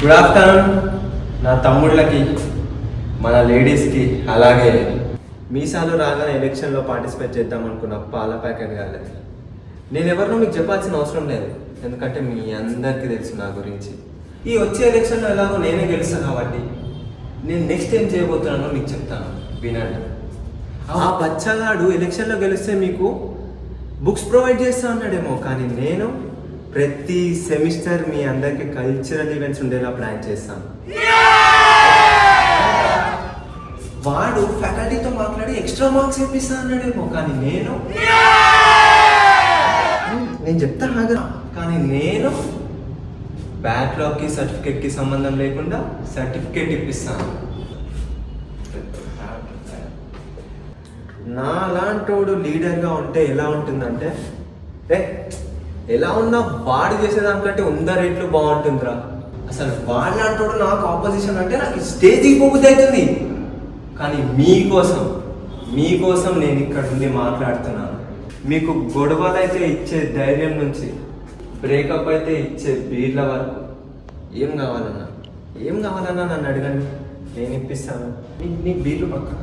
Good afternoon నా తమ్ముళ్ళకి, మన లేడీస్కి, అలాగే మీసాలు రాగానే ఎలక్షన్లో పార్టిసిపేట్ చేద్దాం అనుకున్న పాల ప్యాకెట్ కాలేదు. నేను ఎవరినో మీకు చెప్పాల్సిన అవసరం లేదు, ఎందుకంటే మీ అందరికీ తెలుసు నా గురించి. ఈ వచ్చే ఎలక్షన్లో ఎలాగో నేనే గెలుస్తాను కాబట్టి నేను నెక్స్ట్ ఏం చేయబోతున్నానో మీకు చెప్తాను, వినండి. ఆ బచ్చగాడు ఎలక్షన్లో గెలిస్తే మీకు బుక్స్ ప్రొవైడ్ చేస్తా అన్నాడేమో, కానీ నేను ప్రతి సెమిస్టర్ మీ అందరికి కల్చరల్ ఈవెంట్స్ ఉండేలా ప్లాన్ చేస్తాను. వాడు ఫ్యాకల్టీతో మాట్లాడి ఎక్స్ట్రా మార్క్స్ ఇప్పిస్తా అన్నాడేమో, కానీ నేను చెప్తా కానీ నేను బ్యాక్లాగ్కి సర్టిఫికేట్కి సంబంధం లేకుండా సర్టిఫికేట్ ఇప్పిస్తాను. నా లాంటోడు లీడర్గా ఉంటే ఎలా ఉంటుందంటే, ఎలా ఉన్నా వాడు చేసేదానికంటే 100 రెట్లు బాగుంటుందిరా. అసలు వాళ్ళంటోడు నాకు ఆపోజిషన్ అంటే నాకు స్టేజ్ దిగిపోబుద్ది అవుతుంది. కానీ మీకోసం నేను ఇక్కడ ఉండి మాట్లాడుతున్నాను. మీకు గొడవలు అయితే ఇచ్చే ధైర్యం నుంచి బ్రేకప్ అయితే ఇచ్చే బీర్ల వరకు ఏం కావాలన్నా నన్ను అడగండి, నేను ఇప్పిస్తాను. నీకు బీర్లు పక్కన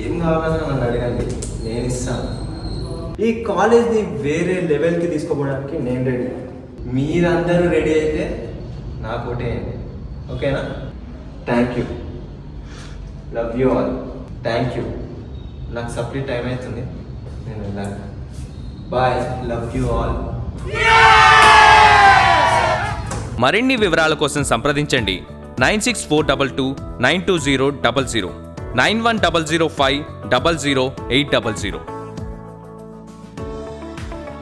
ఏం కావాలన్నా నన్ను అడగండి, నేను ఇస్తాను. ఈ కాలేజ్ని వేరే లెవెల్కి తీసుకోవడానికి నేను రెడీ. మీరందరూ రెడీ అయితే నాకు ఓటేయండి, ఓకేనా? Thank you, love you all. Thank you. నాకు సప్లీ టైం అవుతుంది, నేను వెళ్ళాను. Bye, love you all. మరిన్ని వివరాల కోసం సంప్రదించండి 9642292000, 9100500800.